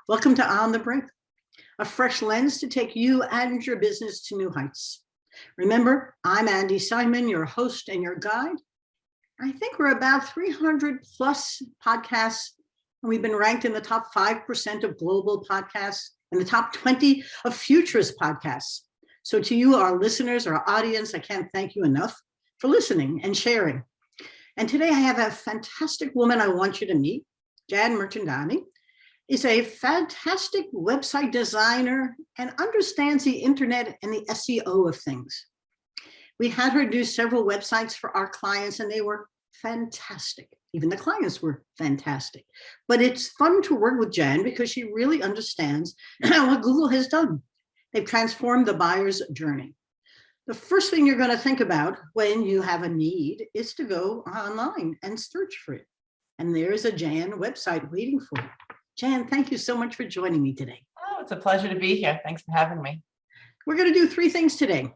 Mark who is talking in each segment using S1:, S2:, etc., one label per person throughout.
S1: Welcome to On the Brink, a fresh lens to take you and your business to new heights. Remember, I'm Andi Simon, your host and your guide. I think we're about 300 plus podcasts, and we've been ranked in the top 5% of global podcasts and the top 20 of futures podcasts. So to you, our listeners, our audience, I can't thank you enough for listening and sharing. And today I have a fantastic woman I want you to meet. Jann Mirchandani is a fantastic website designer and understands the internet and the SEO of things. We had her do several websites for our clients and they were fantastic. Even the clients were fantastic. But it's fun to work with Jann because she really understands what Google has done. They've transformed the buyer's journey. The first thing you're going to think about when you have a need is to go online and search for it. And there's a Jann website waiting for you. Jann, thank you so much for joining me today.
S2: Oh, it's a pleasure to be here. Thanks for having me.
S1: We're going to do three things today.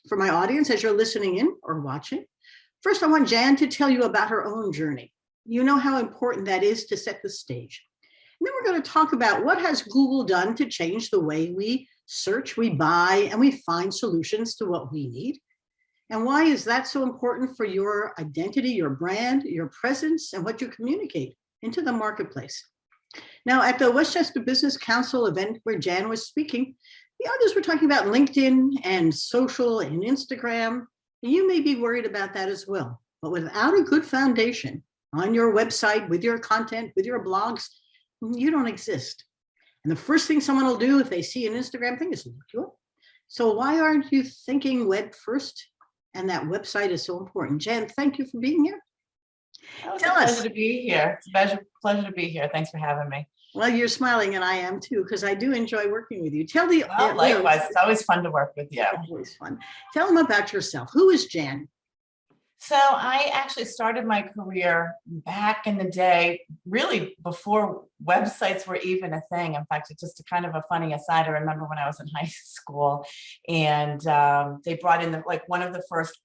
S1: For my audience, as you're listening in or watching, first, I want Jann to tell you about her own journey. You know how important that is to set the stage. And then we're going to talk about what has Google done to change the way we search, we buy, and we find solutions to what we need. And why is that so important for your identity, your brand, your presence, and what you communicate into the marketplace? Now, at the Westchester Business Council event where Jann was speaking, the others were talking about LinkedIn and social and Instagram. You may be worried about that as well. But without a good foundation on your website, with your content, with your blogs, you don't exist. And the first thing someone will do if they see an Instagram thing is look you up. So why aren't you thinking web first? And that website is so important. Jann, thank you for being here.
S2: Oh, it's a pleasure to be here. It's a pleasure to be here. Thanks for having me.
S1: Well, you're smiling, and I am too, because I do enjoy working with you. Tell the
S2: likewise. It's always fun to work with you.
S1: Always fun. Tell them about yourself. Who is Jann?
S2: So I actually started my career back in the day, really before websites were even a thing. In fact, it's just a kind of a funny aside. I remember when I was in high school, and they brought in one of the first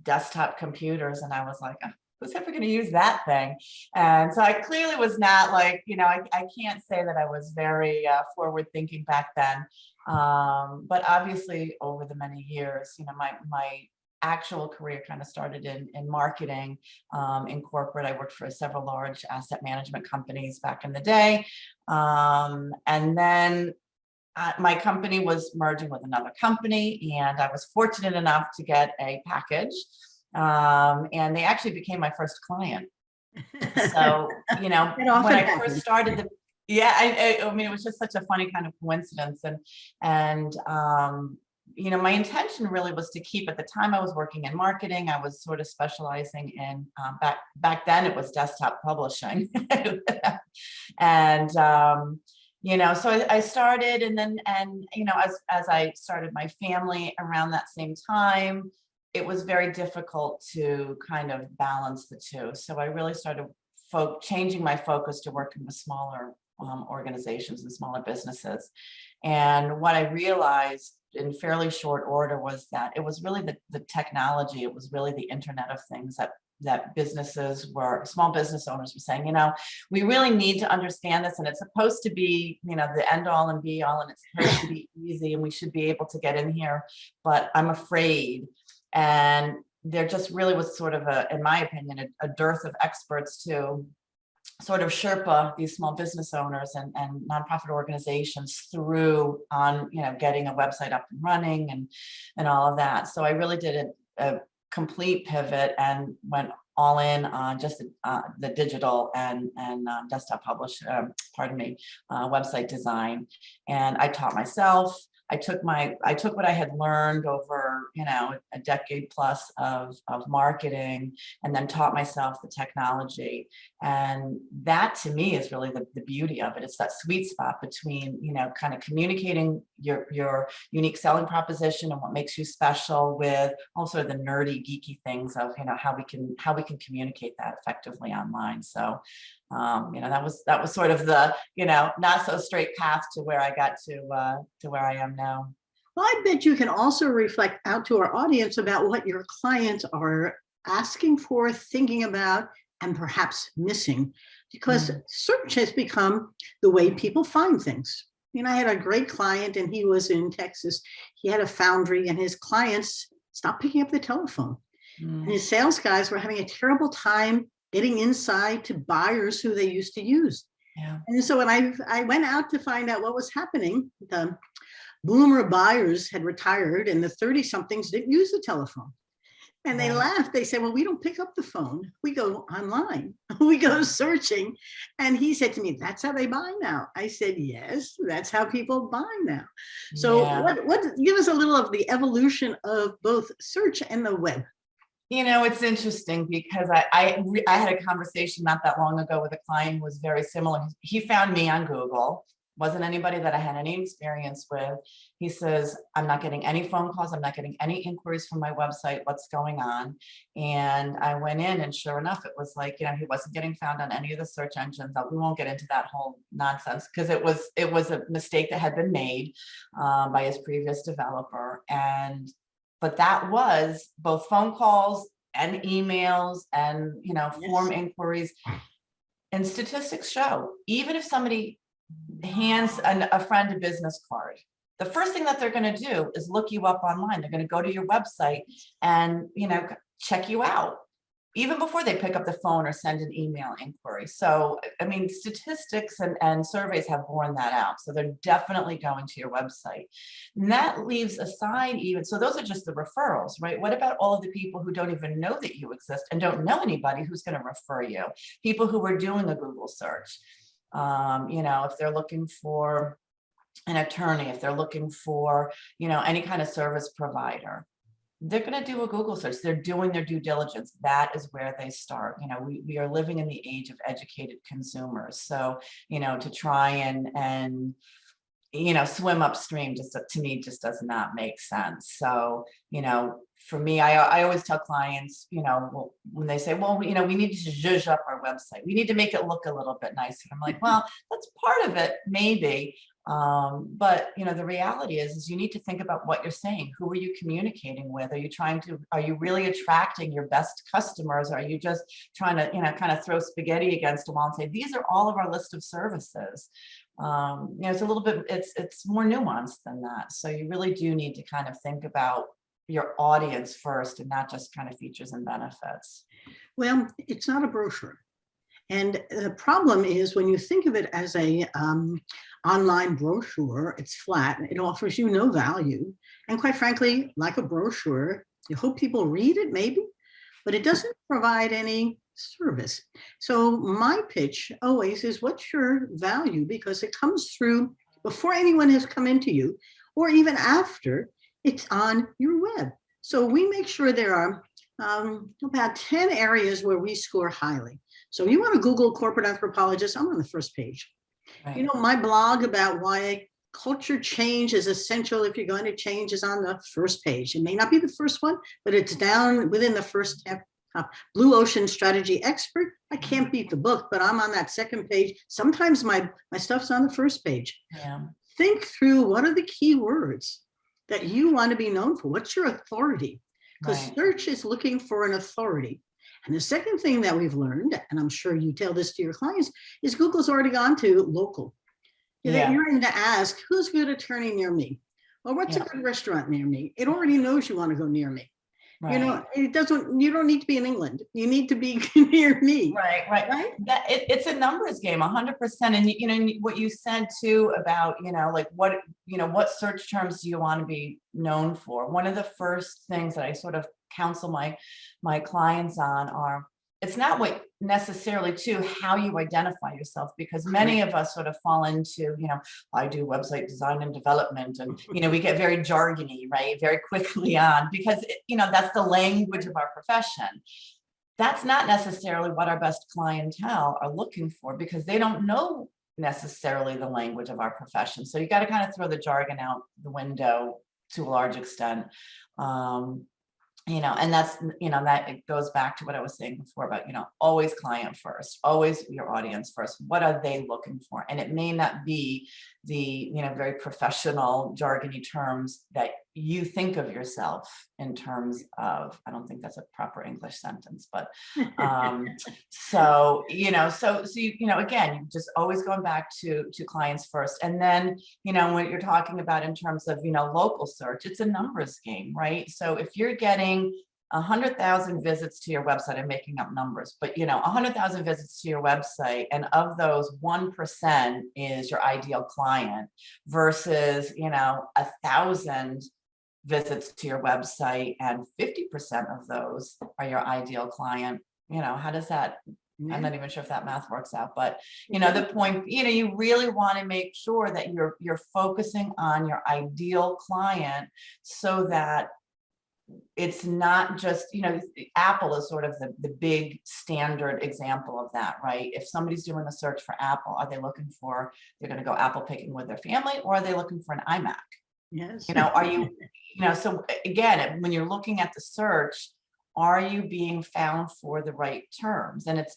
S2: desktop computers, and I was like, oh, who's ever going to use that thing? And so I clearly was not I can't say that I was very forward thinking back then. But obviously over the many years, my actual career kind of started in marketing, in corporate. I worked for several large asset management companies back in the day. And then my company was merging with another company, and I was fortunate enough to get a package. And they actually became my first client. So, when I first started I mean, it was just such a funny kind of coincidence. And my intention really was to keep, at the time I was working in marketing, I was sort of specializing in, back then it was desktop publishing. And, so I started, and as I started my family around that same time, it was very difficult to kind of balance the two. So I really started changing my focus to working with smaller organizations and smaller businesses. And what I realized in fairly short order was that it was really the technology, it was really the Internet of Things that small business owners were saying, we really need to understand this, and it's supposed to be, the end all and be all, and it's supposed to be easy, and we should be able to get in here, but I'm afraid. And there just really was sort of in my opinion, a dearth of experts to sort of Sherpa these small business owners and nonprofit organizations through on, getting a website up and running and all of that. So I really did a complete pivot and went all in on just the digital and desktop website design. And I taught myself. I took what I had learned over, a decade plus of marketing, and then taught myself the technology. And that to me is really the beauty of it. It's that sweet spot between, kind of communicating your unique selling proposition and what makes you special with also the nerdy, geeky things of, how we can communicate that effectively online. So that was sort of the, not so straight path to where I got to where I am now.
S1: Well, I bet you can also reflect out to our audience about what your clients are asking for, thinking about, and perhaps missing. because search has become the way people find things. I had a great client and he was in Texas. He had a foundry and his clients stopped picking up the telephone. And his sales guys were having a terrible time getting inside to buyers who they used to use.
S2: Yeah.
S1: And so when I went out to find out what was happening, the boomer buyers had retired and the 30-somethings didn't use the telephone. And they laughed. They said, well, we don't pick up the phone. We go online. We go searching. And he said to me, that's how they buy now. I said, yes, that's how people buy now. So what give us a little of the evolution of both search and the web.
S2: It's interesting because I had a conversation not that long ago with a client who was very similar. He found me on Google. Wasn't anybody that I had any experience with. He says, I'm not getting any phone calls. I'm not getting any inquiries from my website. What's going on? And I went in and sure enough, it was like, he wasn't getting found on any of the search engines. We won't get into that whole nonsense because it was a mistake that had been made by his previous developer. But that was both phone calls and emails and, form inquiries. And statistics show, even if somebody hands a friend a business card, the first thing that they're going to do is look you up online. They're going to go to your website and check you out even before they pick up the phone or send an email inquiry. So statistics and surveys have borne that out. So they're definitely going to your website. And that leaves aside so those are just the referrals, right? What about all of the people who don't even know that you exist and don't know anybody who's going to refer you? People who are doing a Google search. If they're looking for an attorney, if they're looking for, any kind of service provider, they're going to do a Google search. They're doing their due diligence. That is where they start. We are living in the age of educated consumers. So, to try and swim upstream to me just does not make sense. So, for me, I always tell clients, when they say, well, we need to zhuzh up our website. We need to make it look a little bit nicer. I'm like, well, that's part of it, maybe. But the reality is you need to think about what you're saying. Who are you communicating with? Are you really attracting your best customers? Are you just trying to, kind of throw spaghetti against a wall and say, these are all of our list of services? It's a little bit, it's more nuanced than that. So you really do need to kind of think about your audience first and not just kind of features and benefits.
S1: Well, it's not a brochure. And the problem is when you think of it as a online brochure, it's flat. It offers you no value. And quite frankly, like a brochure, you hope people read it maybe, but it doesn't provide any service. So my pitch always is, what's your value? Because it comes through before anyone has come into you, or even after it's on your web. So we make sure there are about 10 areas where we score highly. So you want to Google corporate anthropologist, I'm on the first page. Right. My blog about why culture change is essential if you're going to change is on the first page. It may not be the first one, but it's down within the first tab. Blue Ocean Strategy Expert. I can't beat the book, but I'm on that second page. Sometimes my stuff's on the first page. Yeah. Think through what are the key words that you want to be known for. What's your authority? Because search is looking for an authority. And the second thing that we've learned, and I'm sure you tell this to your clients, is Google's already gone to local. Yeah. You're going to ask, who's a good attorney near me? Or what's a good restaurant near me? It already knows you want to go near me. Right. It doesn't, you don't need to be in England. You need to be near me. Right. It's
S2: a numbers game, 100%. And what you said too about, what search terms do you want to be known for? One of the first things that I sort of counsel my clients on are, it's not what necessarily to how you identify yourself, because many of us sort of fall into, I do website design and development, and, we get very jargony, right? Very quickly on, because, that's the language of our profession. That's not necessarily what our best clientele are looking for, because they don't know necessarily the language of our profession. So you got to kind of throw the jargon out the window to a large extent. And that's, that it goes back to what I was saying before about, always client first, always your audience first. What are they looking for? And it may not be the, very professional jargony terms that you think of yourself in terms of, I don't think that's a proper English sentence, but so, again, you just always going back to clients first. And then, what you're talking about in terms of, local search, it's a numbers game, right? So if you're getting 100,000 visits to your website, I'm making up numbers, but 100,000 visits to your website, and of those 1% is your ideal client versus 1,000 visits to your website and 50% of those are your ideal client. How does that, I'm not even sure if that math works out, but the point, you really want to make sure that you're focusing on your ideal client so that it's not just, Apple is sort of the big standard example of that, right? If somebody's doing a search for Apple, are they looking for, they're going to go apple picking with their family, or are they looking for an iMac?
S1: Yes.
S2: Are you, so again, when you're looking at the search, are you being found for the right terms? And it's,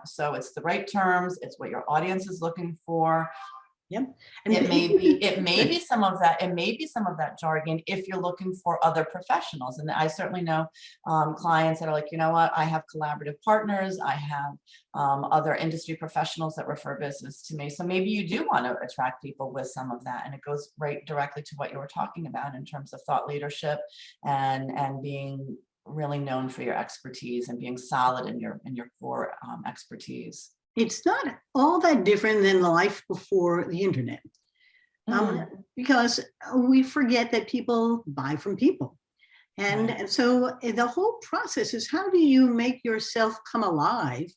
S2: so it's the right terms, it's what your audience is looking for.
S1: Yep.
S2: And it may be some of that jargon if you're looking for other professionals. And I certainly know clients that are like, what, I have collaborative partners, I have other industry professionals that refer business to me. So maybe you do want to attract people with some of that. And it goes right directly to what you were talking about in terms of thought leadership and being really known for your expertise and being solid in your core expertise.
S1: It's not all that different than the life before the internet, because we forget that people buy from people. And so the whole process is, how do you make yourself come alive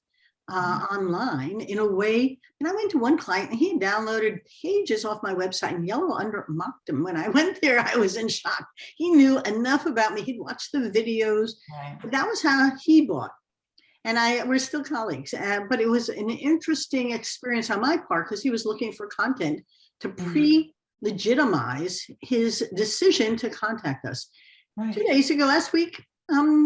S1: online in a way? And I went to one client and he had downloaded pages off my website and yellow under mocked them. When I went there, I was in shock. He knew enough about me. He'd watched the videos. But that was how he bought. And we're still colleagues, but it was an interesting experience on my part because he was looking for content to pre-legitimize his decision to contact us. 2 days ago, last week,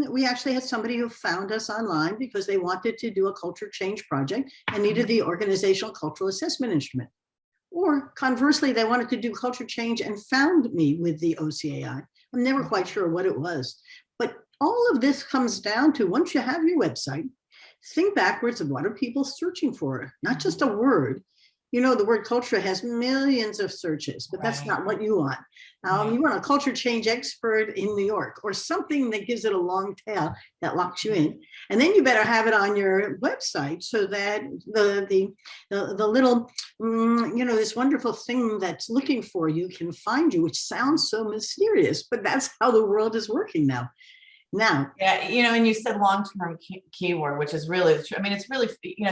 S1: we actually had somebody who found us online because they wanted to do a culture change project and needed the organizational cultural assessment instrument. Or conversely, they wanted to do culture change and found me with the OCAI. I'm never quite sure what it was. But all of this comes down to, once you have your website, think backwards of what are people searching for, not just a word. The word culture has millions of searches, but that's not what you want. You want a culture change expert in New York or something that gives it a long tail that locks you in. And then you better have it on your website so that the little, this wonderful thing that's looking for you can find you, which sounds so mysterious, but that's how the world is working now.
S2: And you said long-term keyword, which is really true. I mean, it's really,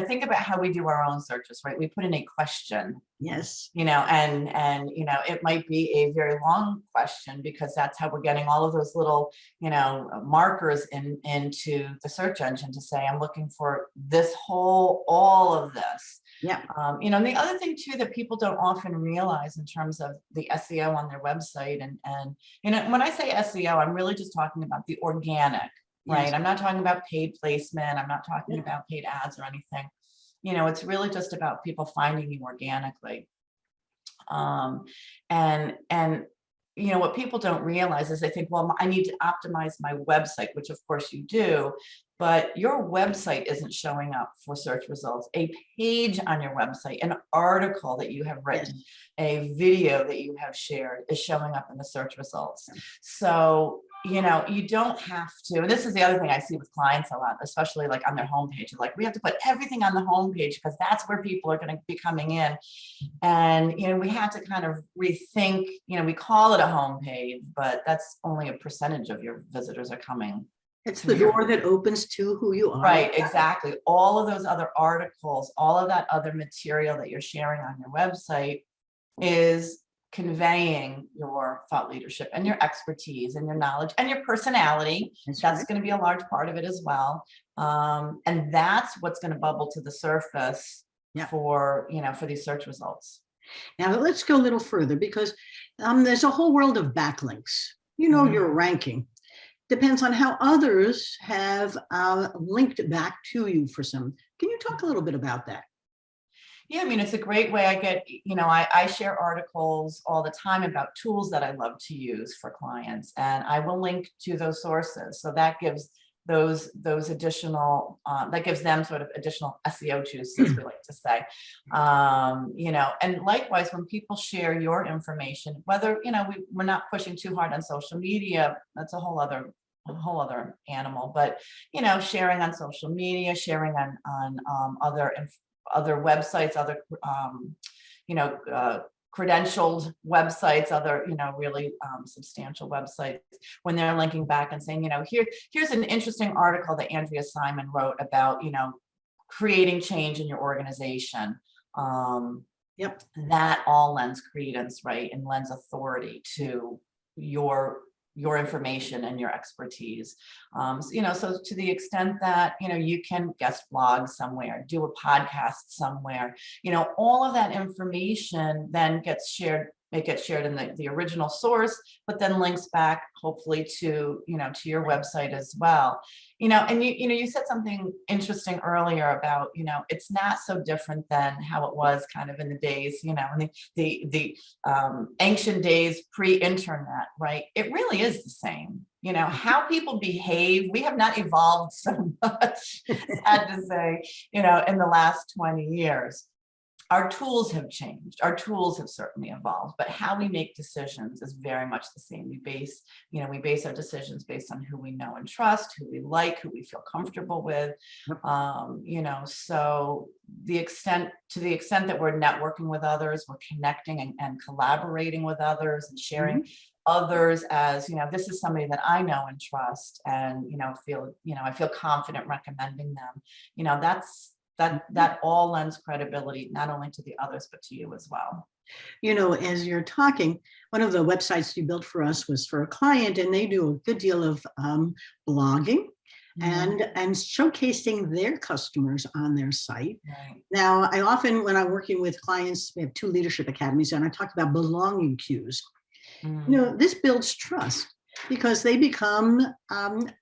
S2: think about how we do our own searches, right? We put in a question.
S1: Yes.
S2: And it might be a very long question because that's how we're getting all of those little, markers into the search engine to say, I'm looking for all of this.
S1: Yeah.
S2: And the other thing too that people don't often realize in terms of the SEO on their website, and when I say SEO, I'm really just talking about the organic, right? I'm not talking about paid placement. I'm not talking about paid ads or anything. It's really just about people finding you organically. What people don't realize is they think, well, I need to optimize my website, which of course you do, but your website isn't showing up for search results. A page on your website, an article that you have written, a video that you have shared is showing up in the search results. So, you don't have to, and this is the other thing I see with clients a lot, especially like on their homepage, like we have to put everything on the homepage because that's where people are going to be coming in. And, we have to kind of rethink, we call it a homepage, but that's only a percentage of your visitors are coming.
S1: It's the door that opens to who you are.
S2: Right, exactly. All of those other articles, all of that other material that you're sharing on your website is conveying your thought leadership and your expertise and your knowledge and your personality. That's going to be a large part of it as well. And that's what's going to bubble to the surface for these search results.
S1: Now let's go a little further because there's a whole world of backlinks. Your ranking depends on how others have linked back to you for some. Can you talk a little bit about that?
S2: Yeah, I mean, it's a great way. I get, I share articles all the time about tools that I love to use for clients, and I will link to those sources. So that gives those additional, that gives them sort of additional SEO juice, as we like to say. And likewise, when people share your information, whether, we're not pushing too hard on social media, that's a whole other animal, but, sharing on social media, sharing on other websites, other, credentialed websites, other, really substantial websites, when they're linking back and saying, here's an interesting article that Andrea Simon wrote about, creating change in your organization.
S1: Yep.
S2: That all lends credence, right? And lends authority to your information and your expertise. So to the extent that, you can guest blog somewhere, do a podcast somewhere, all of that information then gets shared. It gets shared in the original source, but then links back hopefully to, to your website as well. And you said something interesting earlier about, it's not so different than how it was kind of in the days, in the ancient days pre-internet, right? It really is the same. How people behave, we have not evolved so much, sad to say, in the last 20 years. Our tools have changed. Our tools have certainly evolved, but how we make decisions is very much the same. We base our decisions based on who we know and trust, who we like, who we feel comfortable with. So to the extent that we're networking with others, we're connecting and collaborating with others and sharing others as, this is somebody that I know and trust, and, I feel confident recommending them. That all lends credibility, not only to the others, but to you as well.
S1: As you're talking, one of the websites you built for us was for a client, and they do a good deal of blogging and showcasing their customers on their site.
S2: Right.
S1: Now, I often, when I'm working with clients, we have 2 leadership academies, and I talk about belonging cues. This builds trust, because they become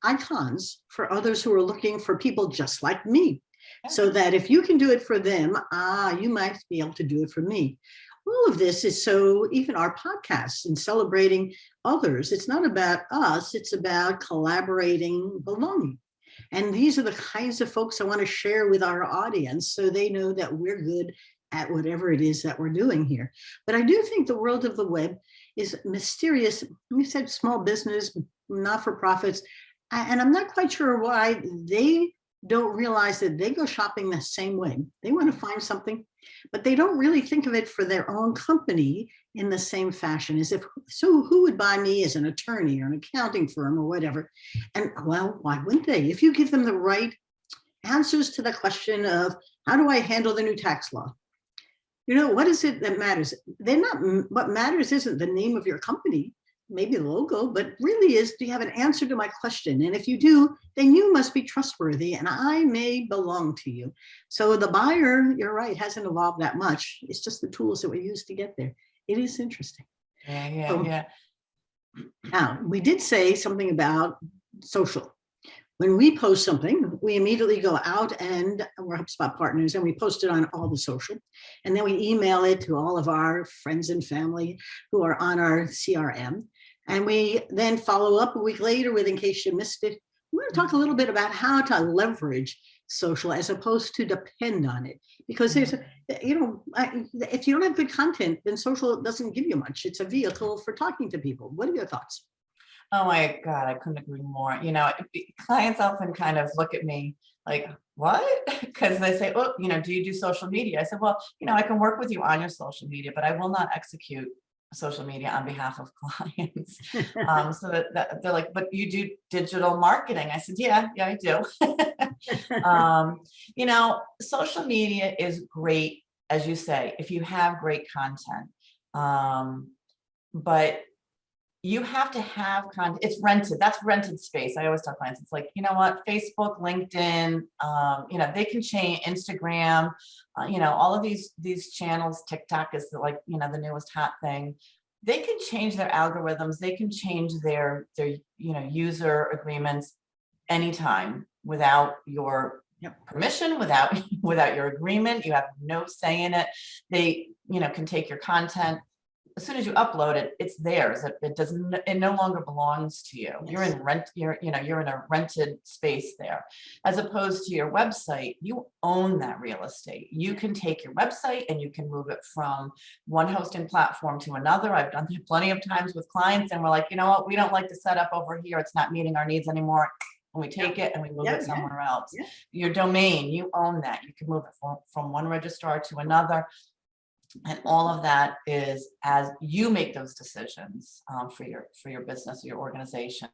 S1: icons for others who are looking for people just like me. So that if you can do it for them, you might be able to do it for me. All of this is so, even our podcasts and celebrating others, it's not about us, it's about collaborating, belonging. And these are the kinds of folks I want to share with our audience, so they know that we're good at whatever it is that we're doing here. But I do think the world of the web is mysterious. You said small business, not-for-profits, and I'm not quite sure why they don't realize that they go shopping the same way. They want to find something, but they don't really think of it for their own company in the same fashion, as if, so who would buy me as an attorney or an accounting firm or whatever? And well, why wouldn't they? If you give them the right answers to the question of, how do I handle the new tax law? What is it that matters? What matters isn't the name of your company, maybe the logo, but really is, do you have an answer to my question? And if you do, then you must be trustworthy, and I may belong to you. So the buyer, you're right, hasn't evolved that much. It's just the tools that we use to get there. It is interesting.
S2: Yeah.
S1: Now, we did say something about social. When we post something, we immediately go out, and we're HubSpot partners, and we post it on all the social. And then we email it to all of our friends and family who are on our CRM. And we then follow up a week later with, in case you missed it, we're going to talk a little bit about how to leverage social as opposed to depend on it. Because there's, if you don't have good content, then social doesn't give you much. It's a vehicle for talking to people. What are your thoughts?
S2: Oh my God, I couldn't agree more. Clients often kind of look at me like, what? Because they say, oh, do you do social media? I said, well, I can work with you on your social media, but I will not execute social media on behalf of clients. So that they're like, but you do digital marketing. I said, yeah, I do. Social media is great, as you say, if you have great content. But you have to have content. It's rented. That's rented space. I always tell clients, it's like, what, Facebook, LinkedIn, they can change, Instagram, all of these channels. TikTok is the newest hot thing. They can change their algorithms. They can change their user agreements anytime without your
S1: Yep.
S2: permission, without without your agreement. You have no say in it. They, can take your content. As soon as you upload it, it's theirs. It no longer belongs to you. You're
S1: Yes.
S2: in rent, you're in a rented space there. As opposed to your website, you own that real estate. You can take your website and you can move it from one hosting platform to another. I've done that plenty of times with clients, and we're like, you know what, we don't like the setup over here. It's not meeting our needs anymore. And we take it and we move
S1: Yeah,
S2: it somewhere else.
S1: yeah.
S2: Your domain, you own that. You can move it from one registrar to another. And all of that is as you make those decisions for your business, your organization.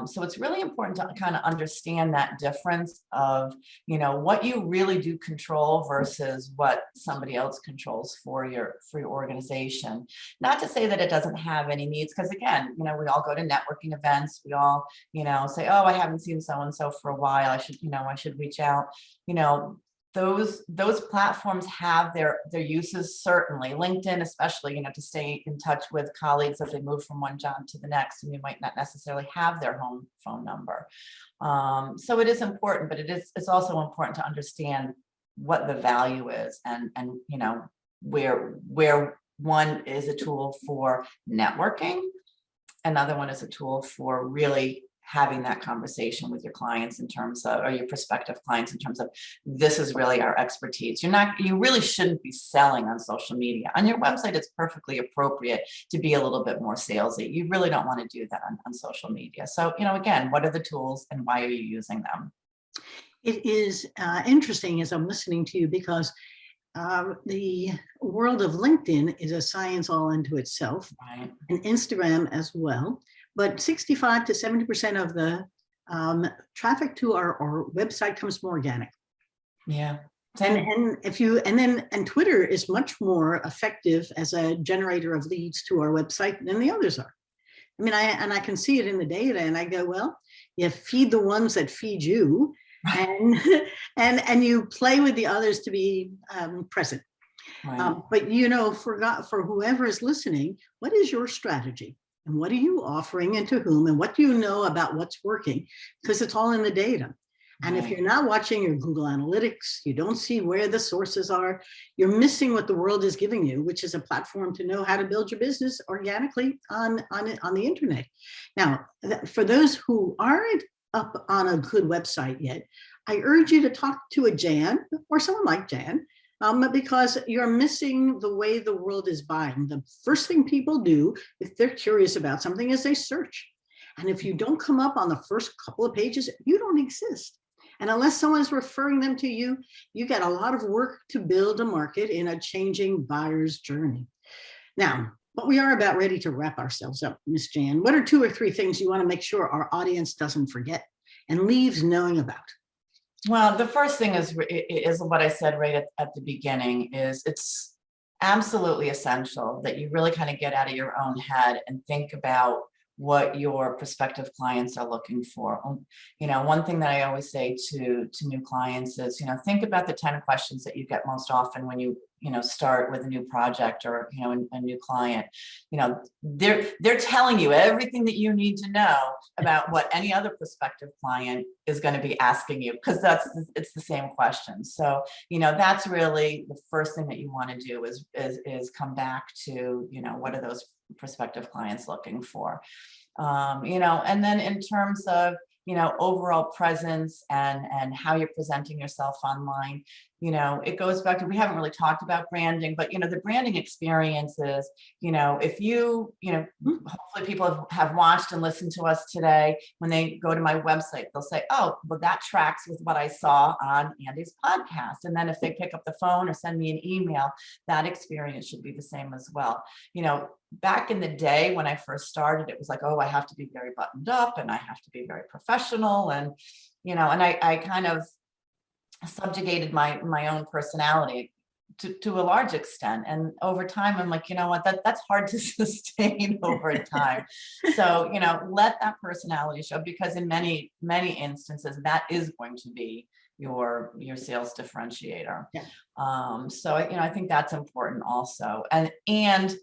S2: So it's really important to kind of understand that difference of, what you really do control versus what somebody else controls for your organization. Not to say that it doesn't have any needs, because again, we all go to networking events. We all, say, oh, I haven't seen so and so for a while. I should reach out. Those platforms have their uses, certainly LinkedIn, especially, to stay in touch with colleagues as they move from one job to the next, and you might not necessarily have their home phone number. So it is important, but it's also important to understand what the value is, and where one is a tool for networking, another one is a tool for really having that conversation with your clients in terms of, or your prospective clients in terms of, this is really our expertise. You really shouldn't be selling on social media. On your website, it's perfectly appropriate to be a little bit more salesy. You really don't want to do that on social media. So, again, what are the tools and why are you using them?
S1: It is interesting as I'm listening to you, because the world of LinkedIn is a science all unto itself,
S2: Right.
S1: and Instagram as well. But 65 to 70% of the traffic to our website comes from organic.
S2: Yeah.
S1: And Twitter is much more effective as a generator of leads to our website than the others are. I mean, I can see it in the data, and I go, well, you feed the ones that feed you, and and you play with the others to be present.
S2: Right.
S1: But for whoever is listening, what is your strategy? And what are you offering, and to whom, and what do you know about what's working? Because it's all in the data. And if you're not watching your Google Analytics, you don't see where the sources are, you're missing what the world is giving you, which is a platform to know how to build your business organically on the internet. Now, for those who aren't up on a good website yet, I urge you to talk to a Jann or someone like Jann, because you're missing the way the world is buying. The first thing people do if they're curious about something is they search. And if you don't come up on the first couple of pages, you don't exist. And unless someone's referring them to you, you got a lot of work to build a market in a changing buyer's journey. Now, but we are about ready to wrap ourselves up, Miss Jann. What are 2 or 3 things you want to make sure our audience doesn't forget and leaves knowing about?
S2: Well, the first thing is what I said right at the beginning, is it's absolutely essential that you really kind of get out of your own head and think about what your prospective clients are looking for. One thing that I always say to new clients is, think about the 10 questions that you get most often when you start with a new project or, a new client. They're telling you everything that you need to know about what any other prospective client is going to be asking you, because it's the same question. So, that's really the first thing that you want to do is come back to, what are those prospective clients looking for? And then in terms of, overall presence and how you're presenting yourself online, it goes back to, we haven't really talked about branding, but, the branding experience is, if hopefully people have watched and listened to us today, when they go to my website, they'll say, oh, well, that tracks with what I saw on Andi's podcast. And then if they pick up the phone or send me an email, that experience should be the same as well. Back in the day when I first started, it was like, oh, I have to be very buttoned up and I have to be very professional. And, and I kind of subjugated my own personality to a large extent. And over time, I'm like, that's hard to sustain over time. So, let that personality show, because in many, many instances, that is going to be your sales differentiator.
S1: Yeah.
S2: So, I think that's important also. And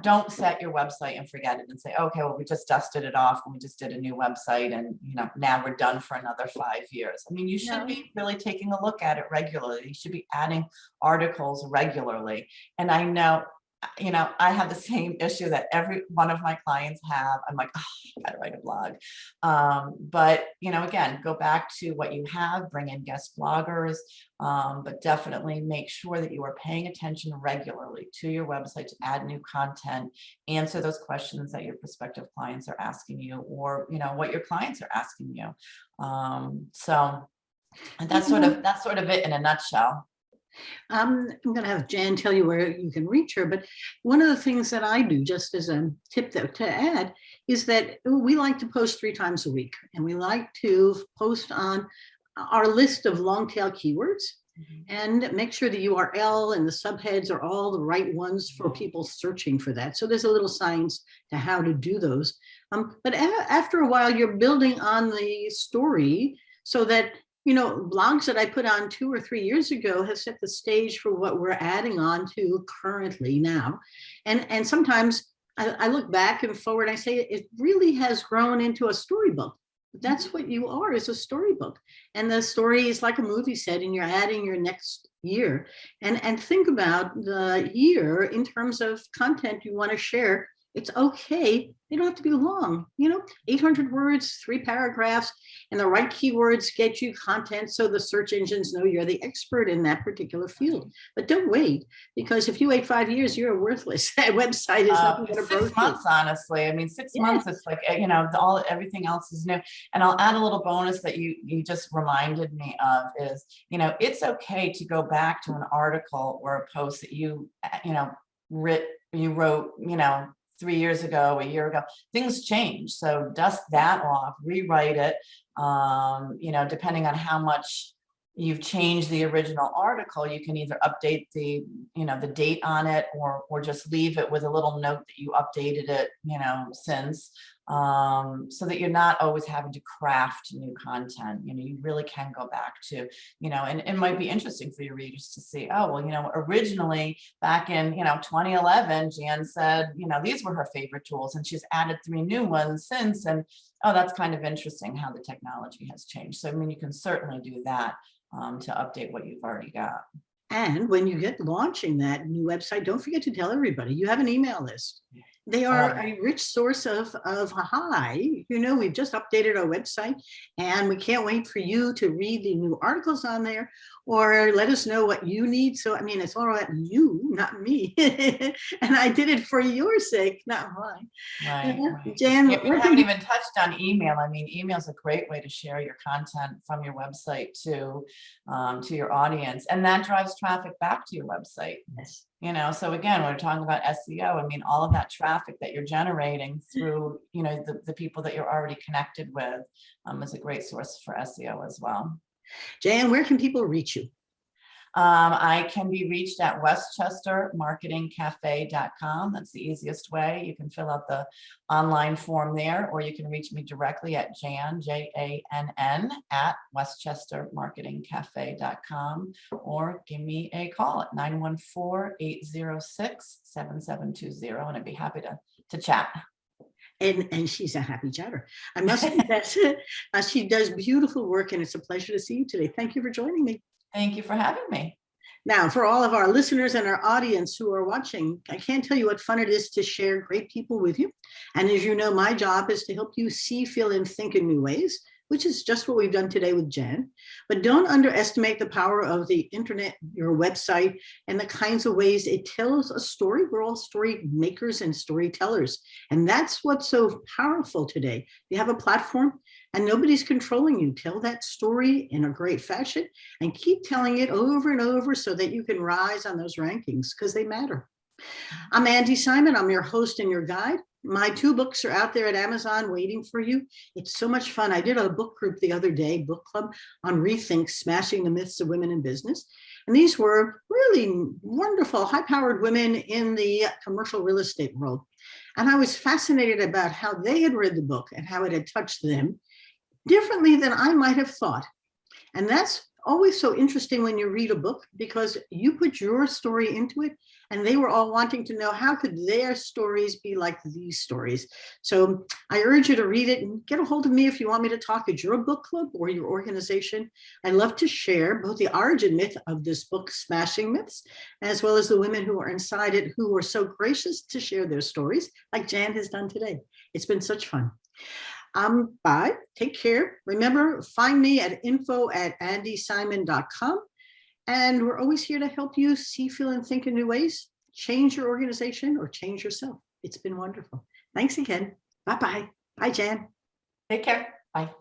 S2: don't set your website and forget it and say, okay, well, we just dusted it off and we just did a new website and, now we're done for another 5 years. I mean, you should
S1: No.
S2: be really taking a look at it regularly. You should be adding articles regularly. And I know, I have the same issue that every one of my clients have. I'm like, oh, I gotta write a blog. But, again, go back to what you have, bring in guest bloggers, but definitely make sure that you are paying attention regularly to your website to add new content, answer those questions that your prospective clients are asking you, or, what your clients are asking you. So that's sort of it in a nutshell.
S1: I'm going to have Jann tell you where you can reach her, but one of the things that I do, just as a tip to add, is that we like to post 3 times a week, and we like to post on our list of long tail keywords and make sure the URL and the subheads are all the right ones for people searching for that. So there's a little science to how to do those. But after a while, you're building on the story so that blogs that I put on 2 or 3 years ago have set the stage for what we're adding on to currently now. And sometimes I look back and forward, I say it really has grown into a storybook. That's what you are, is a storybook. And the story is like a movie set, and you're adding your next year. And think about the year in terms of content you want to share. It's okay. They don't have to be long, 800 words, 3 paragraphs, and the right keywords get you content so the search engines know you're the expert in that particular field. But don't wait, because if you wait 5 years, you're worthless. That website is not going to grow.
S2: 6 months, honestly. I mean, 6 months, it's like, everything else is new. And I'll add a little bonus that you just reminded me of is, it's okay to go back to an article or a post that you wrote, 3 years ago, a year ago. Things change. So dust that off, rewrite it, depending on how much you've changed the original article. You can either update the date on it, or just leave it with a little note that you updated it, since, so that you're not always having to craft new content. You really can go back to, and it might be interesting for your readers to see, oh, well, originally back in, 2011, Jann said, these were her favorite tools, and she's added 3 new ones since. And, oh, that's kind of interesting how the technology has changed. So, I mean, you can certainly do that to update what you've already got.
S1: And when you get launching that new website, don't forget to tell everybody you have an email list. They are a rich source of hi, we've just updated our website and we can't wait for you to read the new articles on there, or let us know what you need. So, I mean, it's all about you, not me. And I did it for your sake, not mine.
S2: Right.
S1: Jann,
S2: we haven't even touched on email. I mean, email is a great way to share your content from your website to your audience, and that drives traffic back to your website.
S1: Yes.
S2: So again, we're talking about SEO. I mean, all of that traffic that you're generating through, the people that you're already connected with, is a great source for SEO as well.
S1: Jann, where can people reach you?
S2: I can be reached at westchestermarketingcafe.com. That's the easiest way. You can fill out the online form there, or you can reach me directly at Jann, Jann, at westchestermarketingcafe.com, or give me a call at 914-806-7720, and I'd be happy to chat.
S1: And she's a happy chatter. I must confess, she does beautiful work, and it's a pleasure to see you today. Thank you for joining me.
S2: Thank you for having me.
S1: Now, for all of our listeners and our audience who are watching, I can't tell you what fun it is to share great people with you. And as you know, my job is to help you see, feel, and think in new ways, which is just what we've done today with Jann. But don't underestimate the power of the internet, your website, and the kinds of ways it tells a story. We're all story makers and storytellers. And that's what's so powerful today. You have a platform and nobody's controlling you. Tell that story in a great fashion and keep telling it over and over so that you can rise on those rankings, because they matter. I'm Andi Simon. I'm your host and your guide. My 2 books are out there at Amazon waiting for you. It's so much fun. I did a book group the other day, book club, on Rethink, Smashing the Myths of Women in Business. And these were really wonderful, high-powered women in the commercial real estate world. And I was fascinated about how they had read the book and how it had touched them differently than I might have thought. And that's always so interesting when you read a book because you put your story into it and they were all wanting to know how could their stories be like these stories. So I urge you to read it and get a hold of me if you want me to talk at your book club or your organization. I love to share both the origin myth of this book, Smashing Myths, as well as the women who are inside it who were so gracious to share their stories like Jann has done today. It's been such fun. Bye. Take care. Remember, find me at info@andysimon.com. And we're always here to help you see, feel, and think in new ways. Change your organization or change yourself. It's been wonderful. Thanks again. Bye-bye. Bye, Jann.
S2: Take care. Bye.